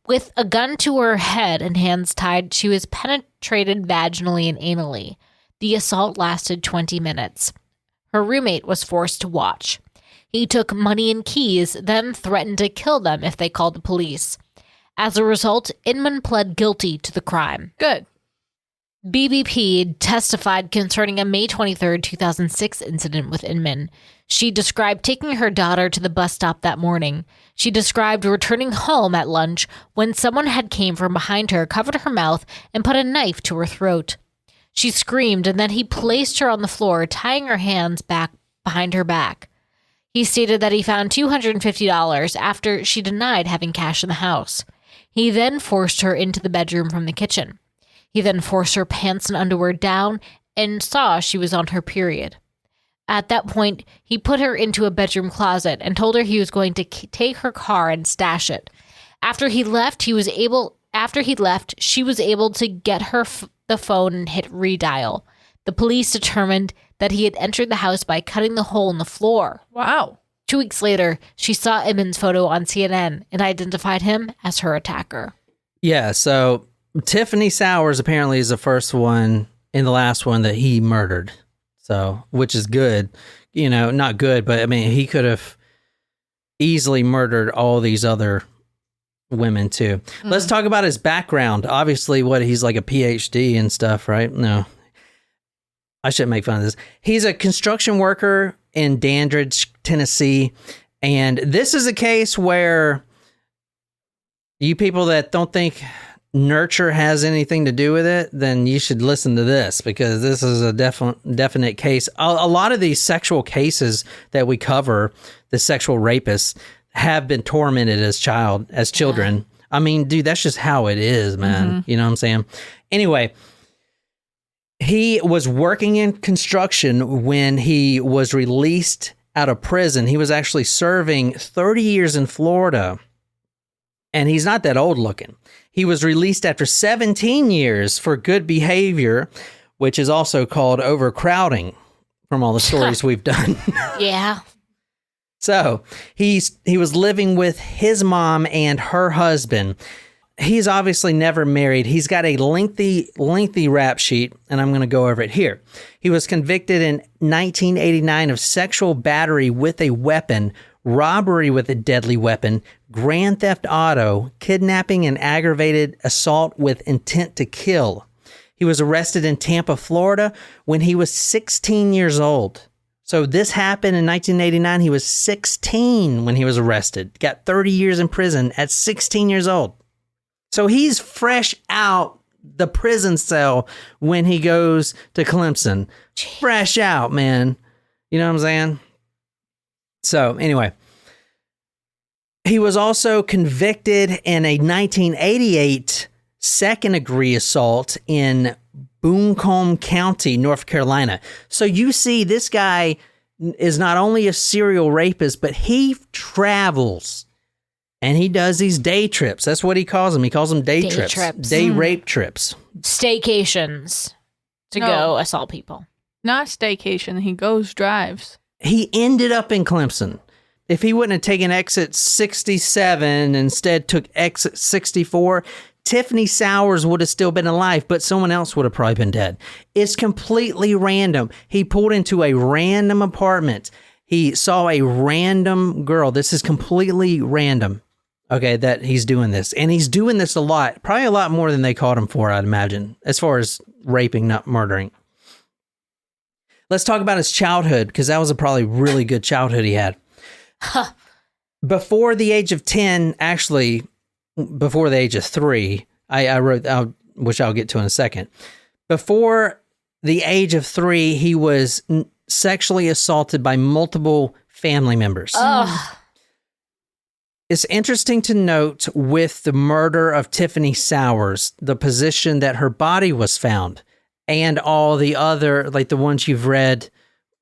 S1: With a gun to her head and hands tied, she was penetrated vaginally and anally. The assault lasted 20 minutes. Her roommate was forced to watch. He took money and keys, then threatened to kill them if they called the police. As a result, Inman pled guilty to the crime.
S2: Good.
S1: BBP testified concerning a May 23, 2006 incident with Inman. She described taking her daughter to the bus stop that morning. She described returning home at lunch when someone had came from behind her, covered her mouth, and put a knife to her throat. She screamed, and then he placed her on the floor, tying her hands back behind her back. He stated that he found $250 after she denied having cash in the house. He then forced her into the bedroom from the kitchen. He then forced her pants and underwear down and saw she was on her period. At that point, he put her into a bedroom closet and told her he was going to take her car and stash it. After he left, she was able to get her the phone and hit redial. The police determined that he had entered the house by cutting the hole in the floor.
S2: Wow.
S1: 2 weeks later, she saw Inman's photo on CNN and identified him as her attacker.
S3: Yeah, so Tiffany Souers apparently is the first one and the last one that he murdered. So, which is good. Not good, but I mean, he could have easily murdered all these other women too. Let's talk about his background. Obviously, he's like a PhD and stuff, right? No, I shouldn't make fun of this. He's a construction worker in Dandridge, Tennessee. And this is a case where you people that don't think nurture has anything to do with it, then you should listen to this, because this is a definite case. A lot of these sexual cases that we cover, the sexual rapists, have been tormented as children. Yeah. I mean, dude, that's just how it is, man. You know what I'm saying? Anyway, he was working in construction when he was released out of prison. He was actually serving 30 years in Florida, and he's not that old looking. He was released after 17 years for good behavior, which is also called overcrowding from all the stories we've done.
S1: Yeah.
S3: So he was living with his mom and her husband. He's obviously never married. He's got a lengthy rap sheet, and I'm going to go over it here. He was convicted in 1989 of sexual battery with a weapon, robbery with a deadly weapon, grand theft auto, kidnapping, and aggravated assault with intent to kill. He was arrested in Tampa, Florida when he was 16 years old. So this happened in 1989. He was 16 when he was arrested. Got 30 years in prison at 16 years old. So he's fresh out the prison cell when he goes to Clemson. Fresh out, man. You know what I'm saying? So anyway, he was also convicted in a 1988 second-degree assault in Buncombe County, North Carolina. So you see, this guy is not only a serial rapist, but he travels and he does these day trips. That's what he calls them. He calls them day trips. Day rape trips.
S1: Staycations to go assault people.
S2: Not staycation. He drives.
S3: He ended up in Clemson. If he wouldn't have taken exit 67 and instead took exit 64, Tiffany Souers would have still been alive, but someone else would have probably been dead. It's completely random. He pulled into a random apartment. He saw a random girl. This is completely random, okay, that he's doing this. And he's doing this a lot, probably a lot more than they caught him for, I'd imagine, as far as raping, not murdering. Let's talk about his childhood, because that was a probably really good childhood he had. Before the age of 10, actually, before the age of 3, I wrote, which I'll get to in a second. Before the age of 3, he was sexually assaulted by multiple family members. It's interesting to note with the murder of Tiffany Souers, the position that her body was found, and all the other, like the ones you've read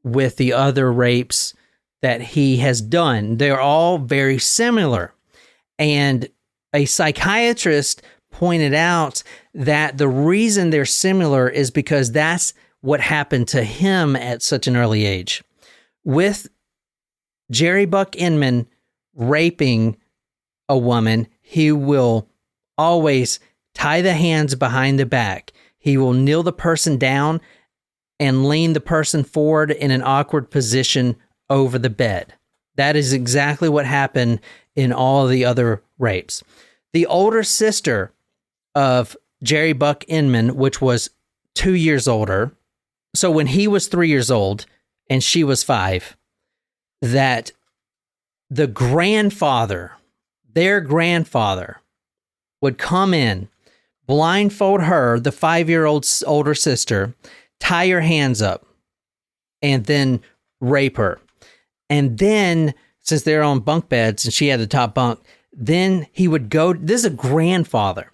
S3: with the other rapes that he has done. They're all very similar. And a psychiatrist pointed out that the reason they're similar is because that's what happened to him at such an early age. With Jerry Buck Inman raping a woman, he will always tie the hands behind the back. He will kneel the person down and lean the person forward in an awkward position over the bed. That is exactly what happened in all the other rapes. The older sister of Jerry Buck Inman, which was 2 years older, so when he was 3 years old and she was 5, that the grandfather, their grandfather, would come in, blindfold her, the 5-year-old older sister, tie her hands up, and then rape her. And then, since they're on bunk beds and she had the top bunk, then he would go, this is a grandfather.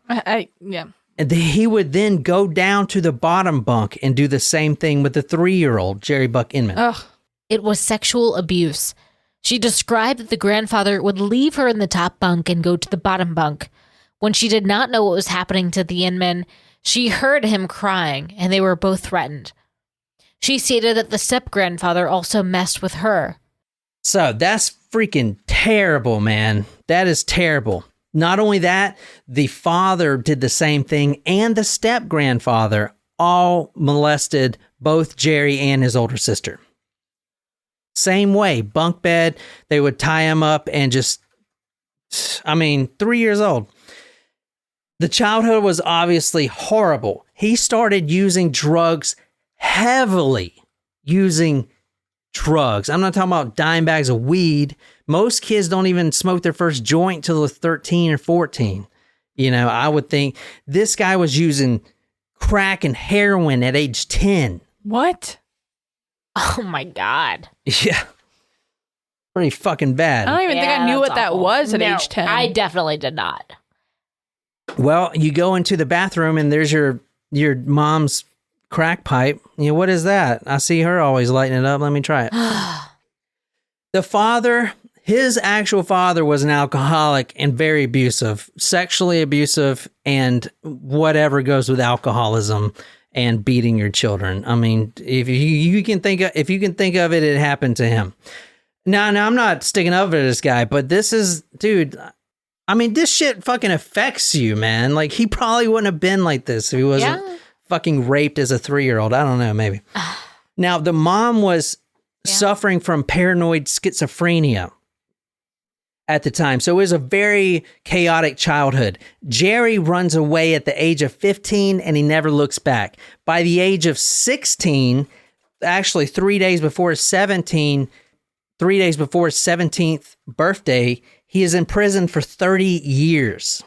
S2: Yeah.
S3: And he would then go down to the bottom bunk and do the same thing with the 3-year-old, Jerry Buck Inman.
S2: Ugh.
S1: It was sexual abuse. She described that the grandfather would leave her in the top bunk and go to the bottom bunk. When she did not know what was happening to the Inman, she heard him crying, and they were both threatened. She stated that the step-grandfather also messed with her.
S3: So that's freaking terrible, man. That is terrible. Not only that, the father did the same thing, and the step-grandfather all molested both Jerry and his older sister. Same way, bunk bed, they would tie him up and just, 3 years old. The childhood was obviously horrible. He started using drugs, heavily using drugs. I'm not talking about dime bags of weed. Most kids don't even smoke their first joint till they're 13 or 14. I would think this guy was using crack and heroin at age 10.
S2: What?
S1: Oh my God.
S3: Yeah. Pretty fucking bad.
S2: I don't even think I knew
S1: that's
S2: what that
S1: awful.
S2: was at
S1: No,
S2: age 10.
S1: I definitely did not.
S3: Well, you go into the bathroom and there's your mom's crack pipe. What is that? I see her always lighting it up. Let me try it. The father, his actual father, was an alcoholic and very abusive, sexually abusive, and whatever goes with alcoholism and beating your children. If you can think of it, it happened to him. Now I'm not sticking up for this guy, but this is, dude. This shit fucking affects you, man. Like, he probably wouldn't have been like this if he wasn't fucking raped as a 3-year-old. I don't know, maybe. Now, the mom was suffering from paranoid schizophrenia at the time. So it was a very chaotic childhood. Jerry runs away at the age of 15 and he never looks back. By the age of 16, actually 3 days before his 17th birthday, he is in prison for 30 years.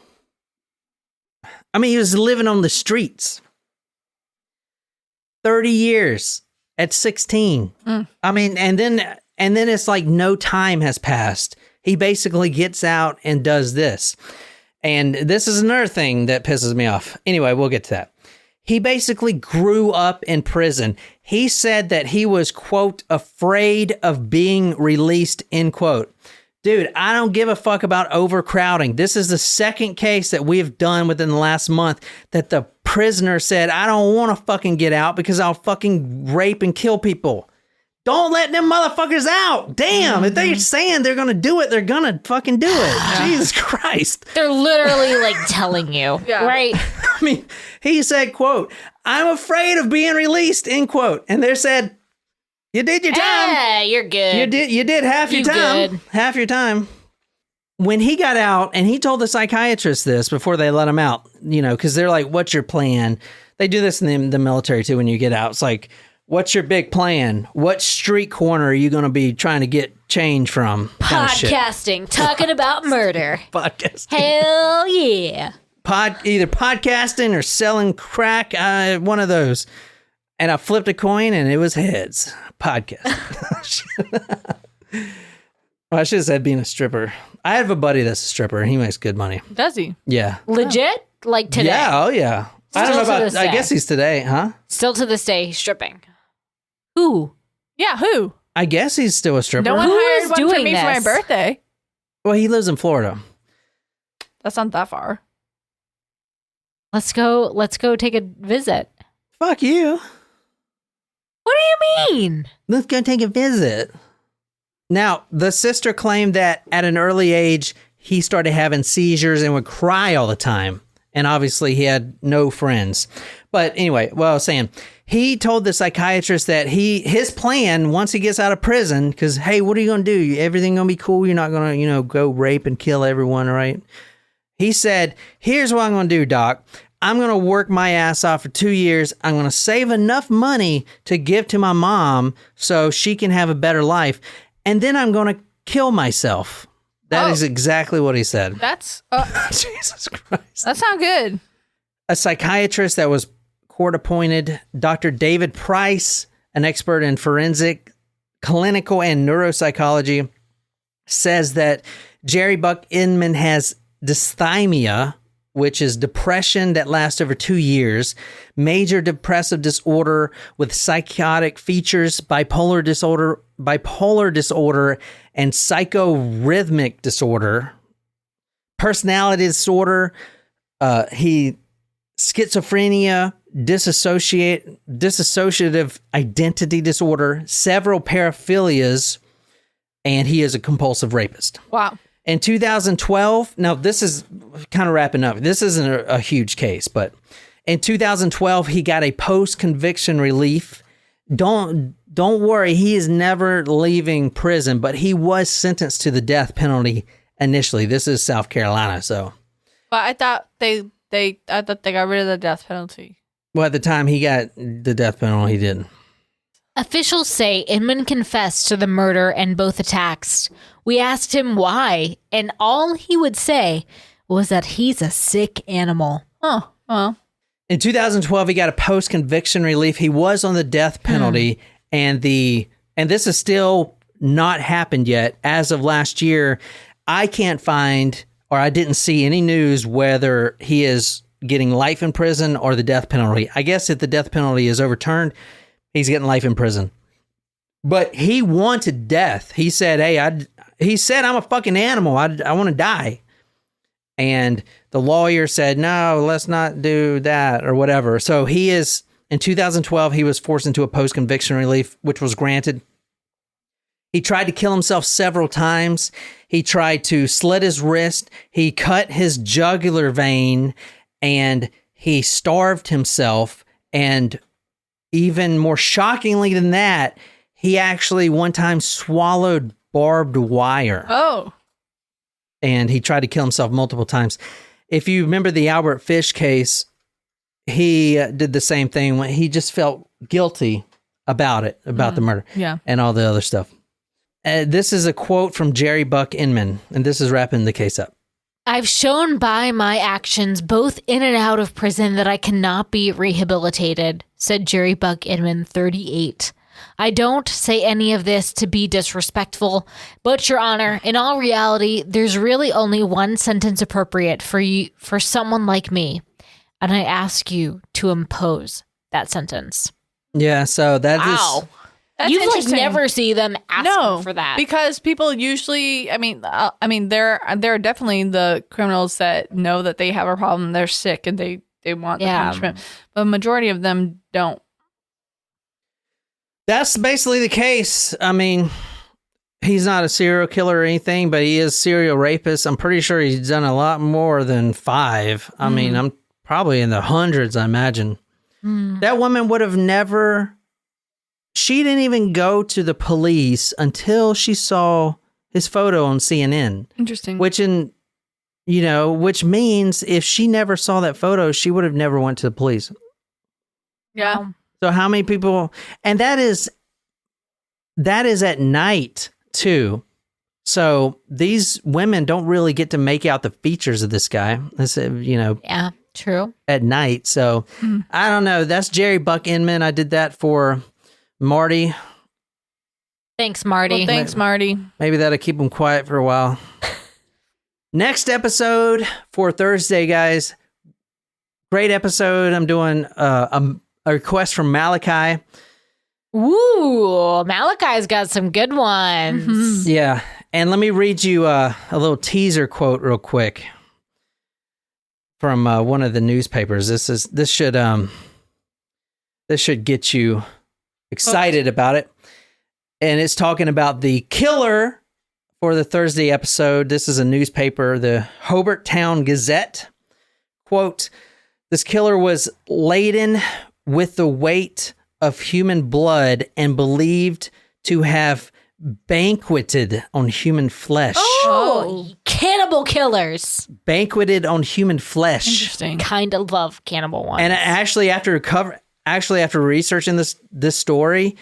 S3: He was living on the streets. 30 years at 16. And then it's like no time has passed. He basically gets out and does this. And this is another thing that pisses me off. Anyway, we'll get to that. He basically grew up in prison. He said that he was, quote, afraid of being released, end quote. Dude, I don't give a fuck about overcrowding. This is the second case that we have done within the last month that the prisoner said, I don't want to fucking get out because I'll fucking rape and kill people. Don't let them motherfuckers out. Damn, if they're saying they're going to do it, they're going to fucking do it. Jesus Christ.
S1: They're literally like telling you, right?
S3: He said, quote, I'm afraid of being released, end quote. And they said, you did your time.
S1: Yeah, you're good.
S3: You did half your time.
S1: Good.
S3: Half your time. When he got out, and he told the psychiatrist this before they let him out, because they're like, what's your plan? They do this in the military too when you get out. It's like, what's your big plan? What street corner are you going to be trying to get change from?
S1: Podcasting, talking about murder.
S3: Podcasting.
S1: Hell yeah.
S3: Either podcasting or selling crack, one of those. And I flipped a coin and it was heads. Podcast. Well, I should have said being a stripper. I have a buddy that's a stripper and he makes good money.
S2: Does he?
S3: Yeah.
S1: Legit? Like today?
S3: Yeah, oh yeah. I don't know
S1: Still to
S3: about,
S1: this
S3: I
S1: day.
S3: guess he's today, huh?
S1: Still to this day, he's stripping. Who?
S2: Yeah, who?
S3: I guess he's still a stripper.
S2: No one
S1: Who
S2: hired
S1: is
S2: one for
S1: doing
S2: me for my
S1: this?
S2: birthday.
S3: Well, he lives in Florida.
S2: That's not that far.
S1: Let's go take a visit.
S3: Fuck you.
S1: What do you mean?
S3: Let's go take a visit. Now, the sister claimed that at an early age, he started having seizures and would cry all the time. And obviously, he had no friends. But anyway, what I was saying, he told the psychiatrist that his plan, once he gets out of prison, because, hey, what are you going to do? Everything going to be cool? You're not going to, go rape and kill everyone, right? He said, here's what I'm going to do, Doc. I'm going to work my ass off for 2 years. I'm going to save enough money to give to my mom so she can have a better life. And then I'm going to kill myself. That is exactly what he said.
S2: That's
S3: Jesus Christ.
S2: that sounds good.
S3: A psychiatrist that was court appointed, Dr. David Price, an expert in forensic, clinical, and neuropsychology, says that Jerry Buck Inman has dysthymia, which is depression that lasts over 2 years, major depressive disorder with psychotic features, bipolar disorder, and psychorhythmic disorder, personality disorder, schizophrenia, dissociative identity disorder, several paraphilias, and he is a compulsive rapist.
S2: Wow.
S3: In 2012, now this is kind of wrapping up. This isn't a huge case, but In 2012, he got a post-conviction relief. Don't worry, he is never leaving prison, but he was sentenced to the death penalty initially. This is South Carolina, so.
S2: But I thought they got rid of the death penalty.
S3: Well, at the time he got the death penalty, he didn't.
S1: Officials say Inman confessed to the murder and both attacks. We asked him why, and all he would say was that he's a sick animal.
S2: Oh, well.
S3: In 2012, he got a post-conviction relief. He was on the death penalty, and this is still not happened yet. As of last year, I can't find, or I didn't see any news whether he is getting life in prison or the death penalty. I guess if the death penalty is overturned, he's getting life in prison. But he wanted death. He said, he said, I'm a fucking animal. I want to die. And the lawyer said, no, let's not do that or whatever. So in 2012, he was forced into a post-conviction relief, which was granted. He tried to kill himself several times. He tried to slit his wrist. He cut his jugular vein, and he starved himself. And even more shockingly than that, he actually one time swallowed barbed wire.
S2: Oh.
S3: And he tried to kill himself multiple times. If you remember the Albert Fish case, he did the same thing when he just felt guilty about it, about the murder and all the other stuff. This is a quote from Jerry Buck Inman, and this is wrapping the case up.
S1: I've shown by my actions, both in and out of prison, that I cannot be rehabilitated, said Jerry Buck Inman, 38. I don't say any of this to be disrespectful, but Your Honor, in all reality, there's really only one sentence appropriate for someone like me, and I ask you to impose that sentence.
S3: Yeah, so that is...
S2: That's
S1: you never see them asking for that,
S2: because people usually, there are definitely the criminals that know that they have a problem, they're sick, and they want the punishment, but the majority of them don't.
S3: That's basically the case. I mean, he's not a serial killer or anything, but he is a serial rapist. I'm pretty sure he's done a lot more than 5. I mean, I'm probably in the hundreds, I imagine. That woman would have never... She didn't even go to the police until she saw his photo on CNN.
S2: Interesting.
S3: Which means if she never saw that photo, she would have never went to the police.
S2: Yeah.
S3: So how many people, and that is at night too. So these women don't really get to make out the features of this guy.
S1: Yeah, true.
S3: At night. So I don't know. That's Jerry Buck Inman. I did that for Marty.
S1: Thanks, Marty.
S2: Well, thanks, Marty.
S3: Maybe that'll keep him quiet for a while. Next episode for Thursday, guys. Great episode. I'm doing a request from Malachi.
S1: Ooh, Malachi's got some good ones.
S3: Yeah. And let me read you a little teaser quote real quick from one of the newspapers. This should get you excited about it. And it's talking about the killer for the Thursday episode. This is a newspaper, the Hobart Town Gazette. Quote, this killer was laden with the weight of human blood and believed to have banqueted on human flesh.
S1: Oh, cannibal killers.
S3: Banqueted on human flesh.
S2: Interesting.
S1: Kind of love cannibal ones.
S3: And actually, after researching this story,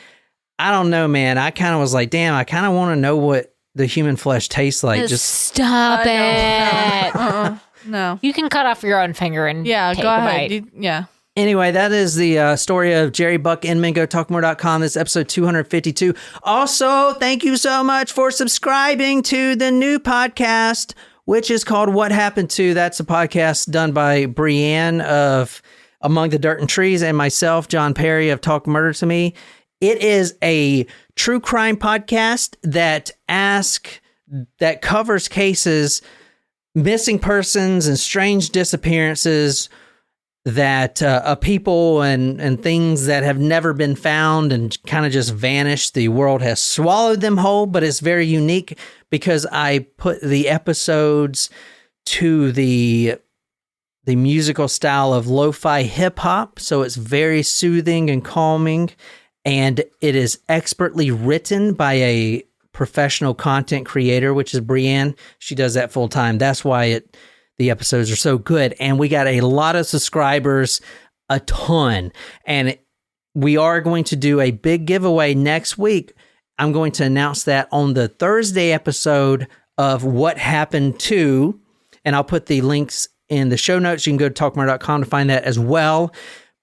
S3: I don't know, man. I kind of was like, damn, I kind of want to know what the human flesh tastes like. Just
S1: stop it.
S2: No.
S1: You can cut off your own finger and take
S2: go
S1: a
S2: ahead.
S1: bite.
S3: Anyway, that is the story of Jerry Buck Inman. Go talkmore.com. This is episode 252. Also, thank you so much for subscribing to the new podcast, which is called What Happened To. That's a podcast done by Brienne of Among the Dirt and Trees and myself, John Perry of Talk Murder to Me. It is a true crime podcast that covers cases, missing persons and strange disappearances that people and things that have never been found and kind of just vanished. The world has swallowed them whole, but it's very unique because I put the episodes to the the musical style of lo-fi hip-hop, so it's very soothing and calming, and it is expertly written by a professional content creator, which is Brienne. She does that full time. That's why the episodes are so good. And we got a lot of subscribers, a ton. And we are going to do a big giveaway next week. I'm going to announce that on the Thursday episode of What Happened To, and I'll put the links in the show notes. You can go to talkmore.com to find that as well.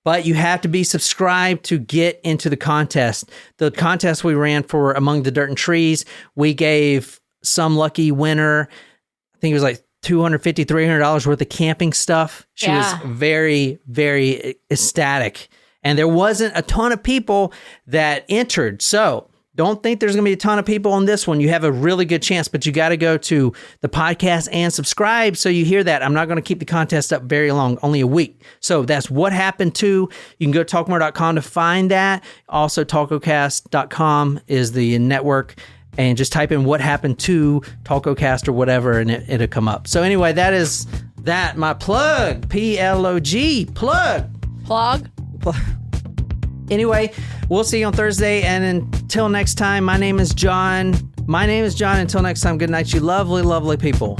S3: But you have to be subscribed to get into the contest. The contest we ran for Among the Dirt and Trees, we gave some lucky winner, I think it was like $250, $300 worth of camping stuff. She was very, very ecstatic. And there wasn't a ton of people that entered. So don't think there's going to be a ton of people on this one. You have a really good chance, but you got to go to the podcast and subscribe so you hear that. I'm not going to keep the contest up very long, only a week. So that's What Happened To. You can go to talkmore.com to find that. Also, talkocast.com is the network. And just type in What Happened To Talkocast or whatever, and it'll come up. So anyway, that is that. My plug. P-L-O-G. Plug. Anyway, we'll see you on Thursday. And until next time, my name is John. Until next time, good night, you lovely, lovely people.